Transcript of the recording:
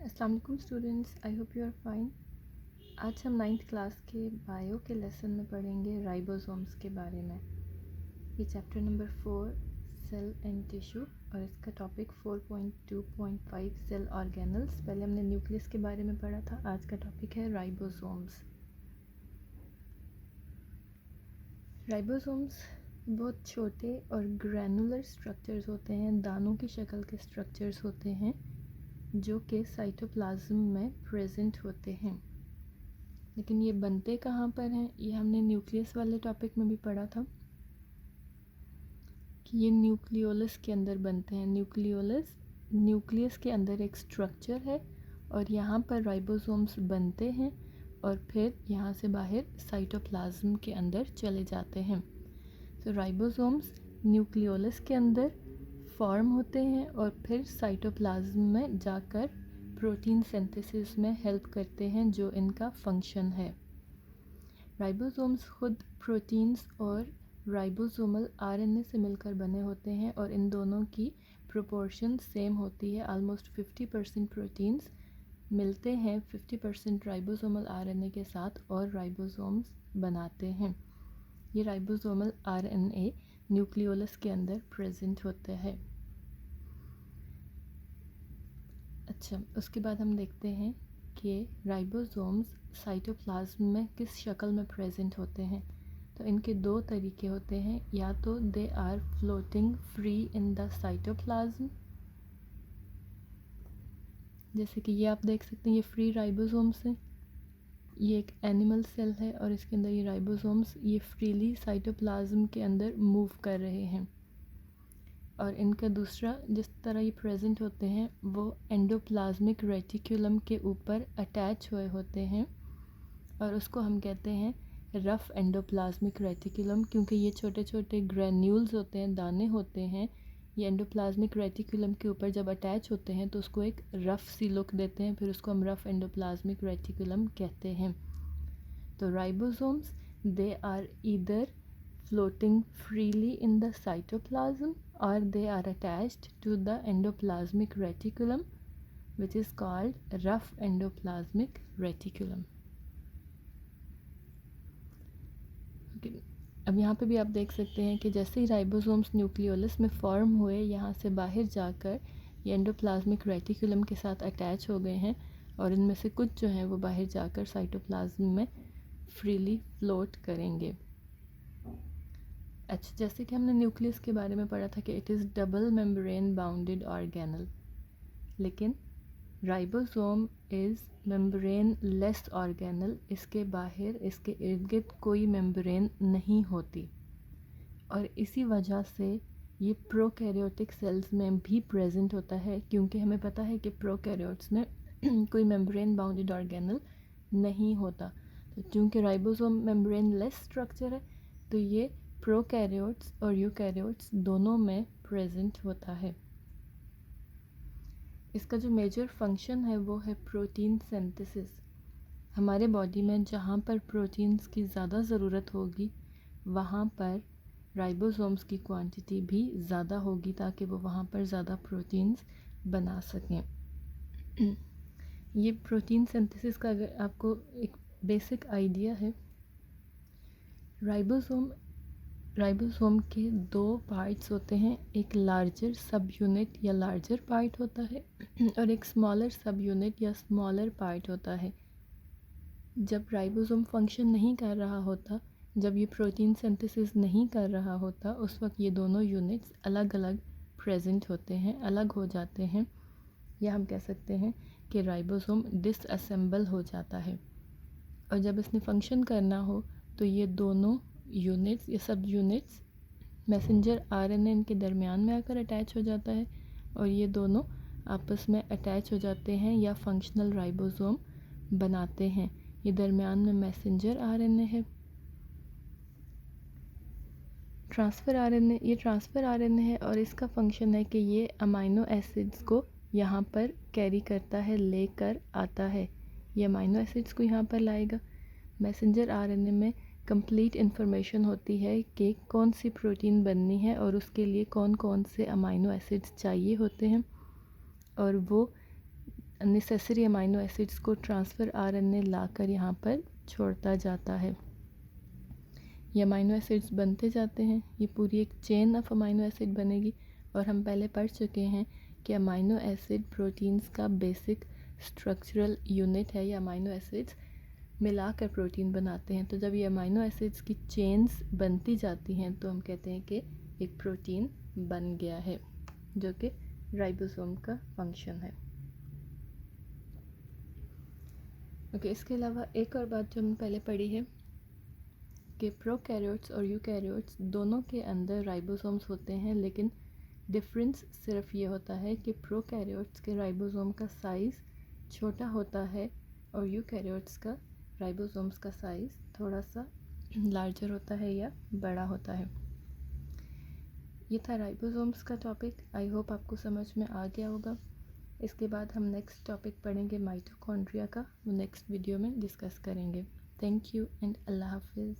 अस्सलाम वालेकुम students, I hope you are fine. आज हम 9th क्लास के बायो के लेसन में पढ़ेंगे राइबोसोम्स के बारे में। ये chapter number 4 cell and tissue और इसका टॉपिक 4.2.5 सेल ऑर्गेनल्स। पहले हमने न्यूक्लियस के बारे में पढ़ा था, आज का टॉपिक है राइबोसोम्स। राइबोसोम्स बहुत छोटे और ग्रैनुलर स्ट्रक्चर्स होते हैं, दानों की शक्ल के स्ट्रक्चर्स होते हैं जो कि साइटोप्लाज्म में प्रेजेंट होते हैं। लेकिन ये बनते कहाँ पर हैं, ये हमने न्यूक्लियस वाले टॉपिक में भी पढ़ा था कि ये न्यूक्लियोलस के अंदर बनते हैं। न्यूक्लियस के अंदर एक स्ट्रक्चर है और यहाँ पर राइबोसोम्स बनते हैं और फिर यहाँ से बाहर साइटोप्लाज्म के अंदर चले जाते हैं। तो राइबोसोम्स न्यूक्लियोलस के अंदर फॉर्म होते हैं और फिर साइटोप्लाज्म में जाकर प्रोटीन सिंथेसिस में हेल्प करते हैं, जो इनका फंक्शन है। राइबोसोम्स खुद प्रोटीन्स और राइबोसोमल आरएनए से मिलकर बने होते हैं और इन दोनों की प्रोपोर्शन सेम होती है। ऑलमोस्ट 50% प्रोटीन्स मिलते हैं 50% राइबोसोमल आरएनए के साथ और राइबोसोम्स बनाते हैं। ये राइबोसोमल आरएनए न्यूक्लियोलस के अंदर प्रेजेंट होता है। अच्छा, उसके बाद हम देखते हैं कि राइबोसोम्स साइटोप्लाज्म में किस शक्ल में प्रेजेंट होते हैं। तो इनके दो तरीके होते हैं, या तो they are floating free in the cytoplasm, जैसे कि ये आप देख सकते हैं, ये फ्री राइबोसोम्स हैं। ये एक एनिमल सेल है और इसके अंदर ये राइबोसोम्स ये फ्रीली साइटोप्लाज्म के अंदर मूव कर रहे हैं। और इनका दूसरा जिस तरह ये प्रेजेंट होते हैं वो एंडोप्लाज्मिक रेटिकुलम के ऊपर अटैच हुए होते हैं और उसको हम कहते हैं रफ एंडोप्लाज्मिक रेटिकुलम, क्योंकि ये छोटे छोटे ग्रैन्यूल्स होते हैं, दाने होते हैं। ये एंडोप्लाज्मिक रेटिकुलम के ऊपर जब अटैच होते हैं तो उसको एक रफ सी लुक देते हैं, फिर उसको हम रफ एंडोप्लाज्मिक रेटिकुलम कहते हैं। तो ribosomes they are either floating freely in the cytoplasm or they are attached to the endoplasmic reticulum, which is called rough endoplasmic reticulum. Okay. अब यहाँ पे भी आप देख सकते हैं कि जैसे ही राइबोसोम्स न्यूक्लियोलस में फॉर्म हुए, यहाँ से बाहर जाकर ये एंडोप्लाज्मिक रेटिकुलम के साथ अटैच हो गए हैं और इनमें से कुछ जो हैं वो बाहर जाकर साइटोप्लाज्म में फ्रीली फ्लोट करेंगे। अच्छा, जैसे कि हमने न्यूक्लियस के बारे में पढ़ा था कि it is double membrane bounded organelle, लेकिन ribosome is membrane less organelle. इसके बाहर, इसके इर्द गिर्द कोई मेम्ब्रेन नहीं होती और इसी वजह से ये प्रोकैरियोटिक सेल्स में भी प्रेजेंट होता है, क्योंकि हमें पता है कि प्रोकैरियोट्स में कोई मेम्ब्रेन बाउंडेड ऑर्गेनल नहीं होता। तो चूँकि राइबोसोम मेम्ब्रेन लेस स्ट्रक्चर है तो ये प्रोकैरियोट्स और यूकैरियोट्स दोनों में प्रेजेंट होता है। इसका जो मेजर फंक्शन है वो है प्रोटीन सिंथेसिस। हमारे बॉडी में जहाँ पर प्रोटीन्स की ज़्यादा ज़रूरत होगी वहाँ पर राइबोसोम्स की क्वांटिटी भी ज़्यादा होगी ताकि वो वहाँ पर ज़्यादा प्रोटीन्स बना सकें। ये प्रोटीन सिंथेसिस का अगर आपको एक बेसिक आइडिया है, राइबोसोम के दो पार्ट्स होते हैं, एक लार्जर सब यूनिट या लार्जर पार्ट होता है और एक स्मॉलर सब यूनिट या स्मॉलर पार्ट होता है। जब राइबोसोम फंक्शन नहीं कर रहा होता, जब ये प्रोटीन सिंथेसिस नहीं कर रहा होता, उस वक्त ये दोनों यूनिट्स अलग अलग प्रेजेंट होते हैं, अलग हो जाते हैं, या हम कह सकते हैं कि राइबोसोम डिसअसेंबल हो जाता है। और जब इसने फंक्शन करना हो तो ये दोनों यूनिट्स या सब यूनिट्स मैसेंजर आरएनए इनके दरमियान में आकर अटैच हो जाता है और ये दोनों आपस में अटैच हो जाते हैं या फंक्शनल राइबोसोम बनाते हैं। ये दरमियान में मैसेंजर आरएनए है। ट्रांसफ़र आरएनए है और इसका फंक्शन है कि ये अमाइनो एसिड्स को यहाँ पर कैरी करता है, लेकर आता है। ये अमाइनो एसिड्स को यहाँ पर लाएगा। मैसेंजर आरएनए में कंप्लीट इन्फॉर्मेशन होती है कि कौन सी प्रोटीन बननी है और उसके लिए कौन कौन से अमाइनो एसिड्स चाहिए होते हैं, और वो नेसेसरी अमाइनो एसिड्स को ट्रांसफ़र आरएनए लाकर यहाँ पर छोड़ता जाता है। ये अमाइनो एसिड्स बनते जाते हैं, ये पूरी एक चेन ऑफ अमाइनो एसिड बनेगी। और हम पहले पढ़ चुके हैं कि अमाइनो एसिड प्रोटीन्स का बेसिक स्ट्रक्चरल यूनिट है। ये अमाइनो एसिड्स मिलाकर प्रोटीन बनाते हैं। तो जब ये अमाइनो एसिड्स की चेन्स बनती जाती हैं तो हम कहते हैं कि एक प्रोटीन बन गया है, जो कि राइबोसोम का फंक्शन है। ओके, इसके अलावा एक और बात जो हमने पहले पढ़ी है कि प्रोकैरियोट्स और यूकैरियोट्स दोनों के अंदर राइबोसोम्स होते हैं, लेकिन डिफरेंस सिर्फ ये होता है कि प्रोकैरियोट्स के राइबोसोम का साइज़ छोटा होता है और यूकैरियोट्स का राइबोसोम्स का साइज़ थोड़ा सा लार्जर होता है या बड़ा होता है। ये था राइबोसोम्स का टॉपिक। आई होप आपको समझ में आ गया होगा। इसके बाद हम नेक्स्ट टॉपिक पढ़ेंगे माइटोकॉन्ड्रिया का, वो नेक्स्ट वीडियो में डिस्कस करेंगे। थैंक यू एंड अल्लाह हाफिज़।